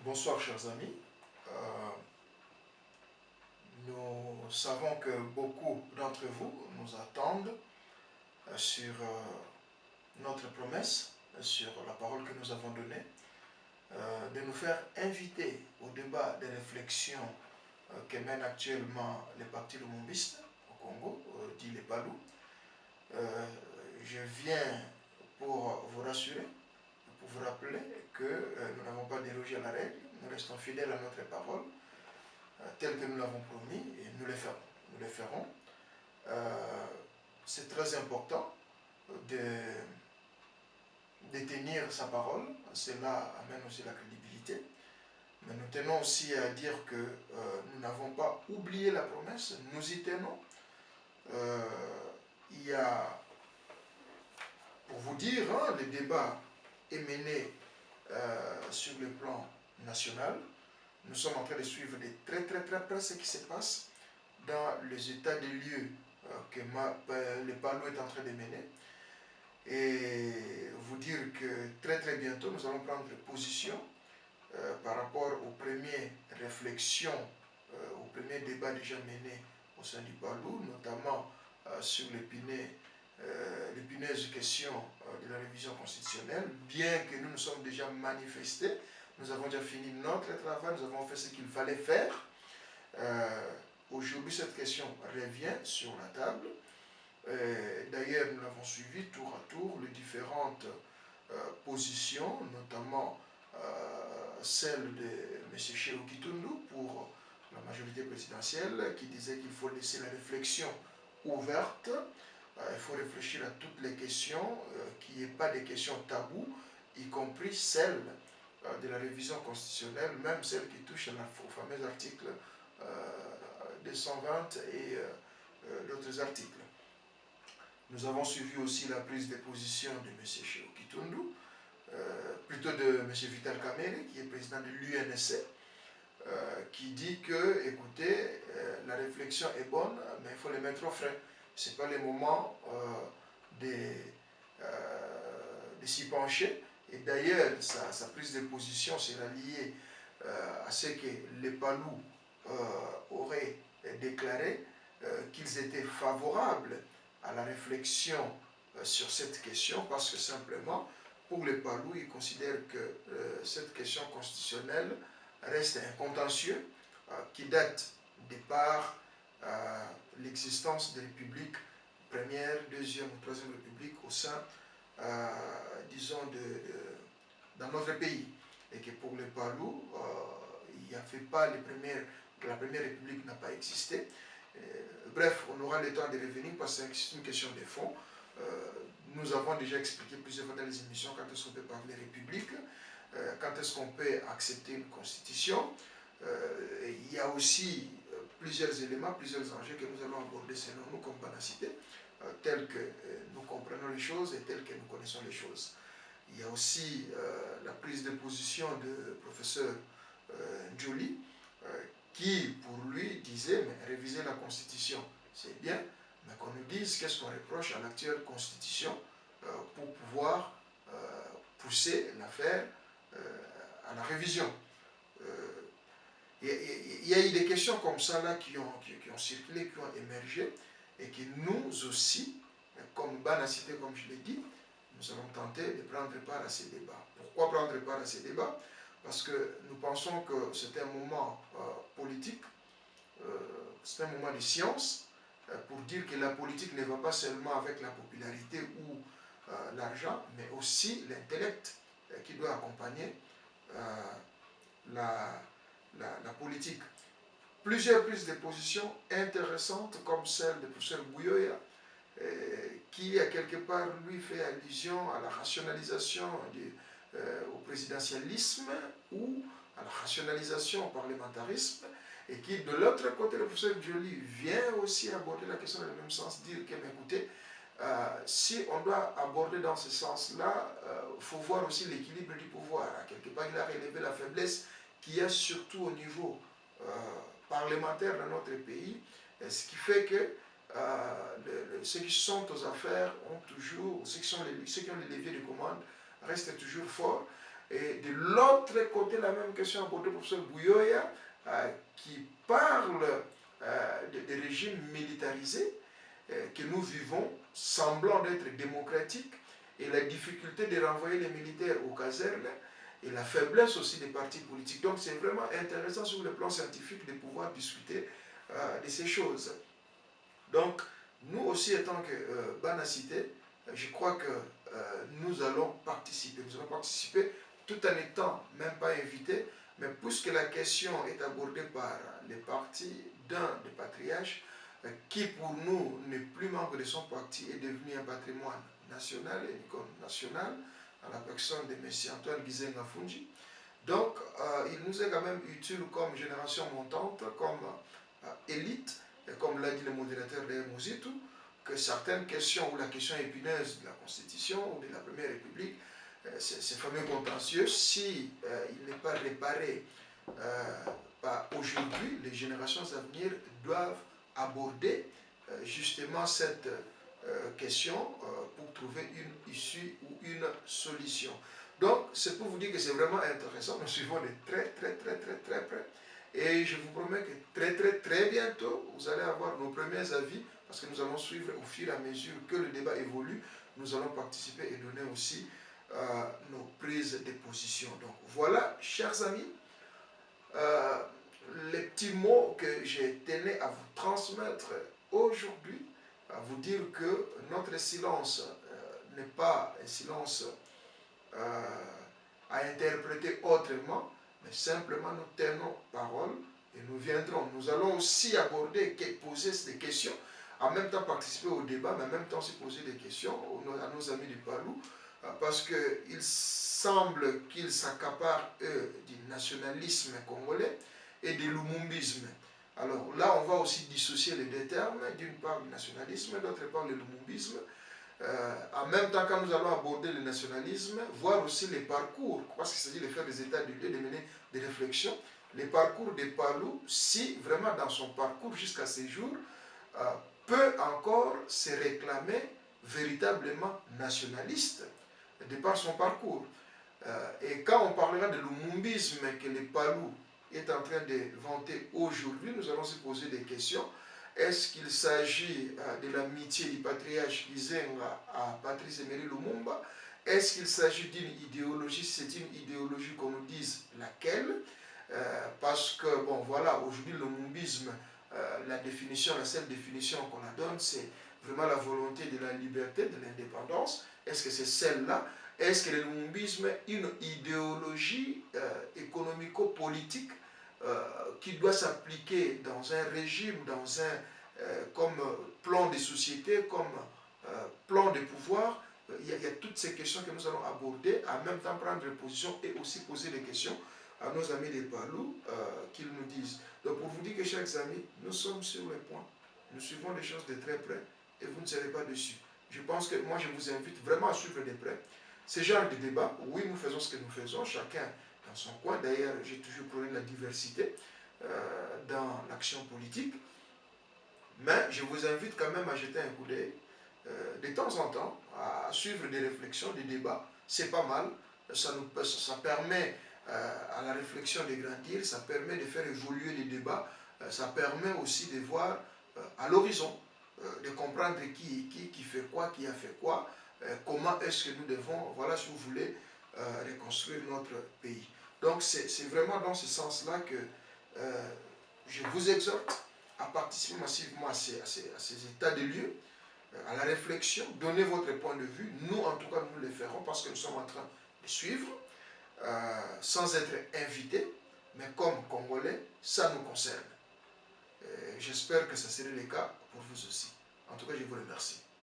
Bonsoir chers amis. Euh, nous savons que beaucoup d'entre vous nous attendent sur notre promesse, sur la parole que nous avons donnée, de nous faire inviter au débat des réflexions que mènent actuellement les partis lumumbistes au Congo, dit les Palou. Je viens pour vous rassurer, pour vous rappeler que nous n'avons pas dérogé à la règle, nous restons fidèles à notre parole, tel que nous l'avons promis, et nous le ferons. Nous le ferons. C'est très important de tenir sa parole, cela amène aussi la crédibilité. Mais nous tenons aussi à dire que nous n'avons pas oublié la promesse, nous y tenons. Il y a, pour vous dire, le débat est mené sur le plan national. Nous sommes en train de suivre de très près ce qui se passe dans les états des lieux que le Palou est en train de mener. Et vous dire que très bientôt, nous allons prendre position par rapport aux premières réflexions, aux premiers débats déjà menés au sein du Palou, notamment sur l'épineuse question de la révision constitutionnelle, bien que nous nous sommes déjà manifestés, nous avons déjà fini notre travail, nous avons fait ce qu'il fallait faire. Aujourd'hui, cette question revient sur la table. D'ailleurs, nous l'avons suivi tour à tour, les différentes positions, notamment celle de M. Cheikhou Kitundu pour la majorité présidentielle, qui disait qu'il faut laisser la réflexion ouverte. Il faut réfléchir à toutes les questions, qu'il n'y ait pas de questions taboues, y compris celles de la révision constitutionnelle, même celles qui touchent au fameux article 220 et d'autres articles. Nous avons suivi aussi la prise de position de M. Cheikhou Kitundu, plutôt de M. Vital Kamerhe, qui est président de l'UNSC, qui dit que, écoutez, la réflexion est bonne, mais il faut les mettre au frais. Ce n'est pas le moment de s'y pencher. Et d'ailleurs, sa prise de position sera liée à ce que les Palous auraient déclaré qu'ils étaient favorables à la réflexion sur cette question, parce que simplement, pour les Palous, ils considèrent que cette question constitutionnelle reste un contentieux qui date des par l'existence des républiques, première, deuxième ou troisième république au sein, disons, dans notre pays. Et que pour les Palous, il n'y avait pas la première république n'a pas existé. Bref, on aura le temps de revenir parce que c'est une question de fond. Nous avons déjà expliqué plusieurs fois dans les émissions quand est-ce qu'on peut parler république, quand est-ce qu'on peut accepter une constitution. Il y a aussi plusieurs éléments, plusieurs enjeux que nous allons aborder selon nous comme Banacité, tels que nous comprenons les choses et tels que nous connaissons les choses. Il y a aussi la prise de position du professeur Njoli, qui pour lui disait, mais réviser la constitution c'est bien, mais qu'on nous dise qu'est-ce qu'on reproche à l'actuelle constitution pour pouvoir pousser l'affaire à la révision. Il y a eu des questions comme ça là qui ont circulé, qui ont émergé, et que nous aussi, comme Banacité, comme je l'ai dit, nous allons tenter de prendre part à ces débats. Pourquoi prendre part à ces débats? Parce que nous pensons que c'est un moment politique, c'est un moment de science, pour dire que la politique ne va pas seulement avec la popularité ou l'argent, mais aussi l'intellect qui doit accompagner la politique. Plusieurs prises de position intéressantes, comme celle du professeur Bouyoya, qui a quelque part lui fait allusion à la rationalisation au présidentialisme ou à la rationalisation au parlementarisme, et qui de l'autre côté, le professeur Njoli vient aussi aborder la question dans le même sens, dire que, mais écoutez, si on doit aborder dans ce sens-là, il faut voir aussi l'équilibre du pouvoir. Quelque part, il a relevé la faiblesse qu'il y a surtout au niveau parlementaire dans notre pays, ce qui fait que ceux qui sont aux affaires ont toujours, ceux qui ont les leviers de commande restent toujours forts, Et de l'autre côté, la même question abordée par le professeur Bouyoya, qui parle des régimes militarisés que nous vivons, semblant d'être démocratiques, et la difficulté de renvoyer les militaires aux casernes, et la faiblesse aussi des partis politiques. Donc c'est vraiment intéressant sur le plan scientifique de pouvoir discuter de ces choses. Donc, nous aussi, en tant que Banacité, je crois que nous allons participer. Nous allons participer tout en n'étant même pas invités, mais puisque la question est abordée par les partis d'un des patriarches, qui pour nous n'est plus membre de son parti, est devenu un patrimoine national et une icône nationale, à la personne de M. Antoine Gizenga Fungi. Donc, il nous est quand même utile comme génération montante, comme élite, et comme l'a dit le modérateur de Mouzitou, que certaines questions, ou la question épineuse de la Constitution ou de la Première République, ces fameux contentieux, si il n'est pas réparé aujourd'hui, les générations à venir doivent aborder justement cette question pour trouver une issue ou une solution. Donc, c'est pour vous dire que c'est vraiment intéressant. Nous suivons de très près. Et je vous promets que très bientôt, vous allez avoir nos premiers avis, parce que nous allons suivre au fur et à mesure que le débat évolue. Nous allons participer et donner aussi nos prises de position. Donc voilà, chers amis, les petits mots que j'ai tenu à vous transmettre aujourd'hui, à vous dire que notre silence n'est pas un silence à interpréter autrement, mais simplement nous tenons parole et nous viendrons. Nous allons aussi aborder, poser des questions, en même temps participer au débat, mais en même temps aussi poser des questions à nos amis du Palou, parce qu'il semble qu'ils s'accaparent, eux, du nationalisme congolais et du lumumbisme. Alors là, on va aussi dissocier les deux termes, d'une part du nationalisme, d'autre part le lumumbisme. En même temps, quand nous allons aborder le nationalisme, voir aussi les parcours, parce qu'il s'agit de faire des états de lieu, de mener des réflexions, les parcours de Palou, si vraiment dans son parcours jusqu'à ces jours, peut encore se réclamer véritablement nationaliste de par son parcours. Et quand on parlera de l'umumbisme que le Palou est en train de vanter aujourd'hui, nous allons se poser des questions. Est-ce qu'il s'agit de l'amitié du patriarche Gizenga à Patrice Emery Lumumba? Est-ce qu'il s'agit d'une idéologie? C'est une idéologie qu'on nous dise laquelle? Parce que, bon, voilà, aujourd'hui, le lumumbisme, la définition, la seule définition qu'on la donne, c'est vraiment la volonté de la liberté, de l'indépendance. Est-ce que c'est celle-là? Est-ce que le lumumbisme est une idéologie économico-politique qui doit s'appliquer dans un régime, dans un comme plan de société, comme plan de pouvoir? Il y a toutes ces questions que nous allons aborder, en même temps prendre position et aussi poser des questions à nos amis des Palou qu'ils nous disent. Donc pour vous dire que, chers amis, nous sommes sur le point, nous suivons les choses de très près et vous ne serez pas dessus. Je pense que moi je vous invite vraiment à suivre de près ce genre de débat. Oui, nous faisons ce que nous faisons, chacun dans son coin. D'ailleurs, j'ai toujours prôné la diversité dans l'action politique. Mais je vous invite quand même à jeter un coup d'œil de temps en temps, à suivre des réflexions, des débats. C'est pas mal, ça permet à la réflexion de grandir, ça permet de faire évoluer les débats, ça permet aussi de voir à l'horizon, de comprendre qui fait quoi, qui a fait quoi, comment est-ce que nous devons, voilà, si vous voulez, reconstruire notre pays. Donc c'est vraiment dans ce sens-là que je vous exhorte à participer massivement à ces états de lieux, à la réflexion, donnez votre point de vue. Nous, en tout cas, nous le ferons parce que nous sommes en train de suivre, sans être invités, mais comme Congolais, ça nous concerne. J'espère que ça serait le cas pour vous aussi. En tout cas, je vous remercie.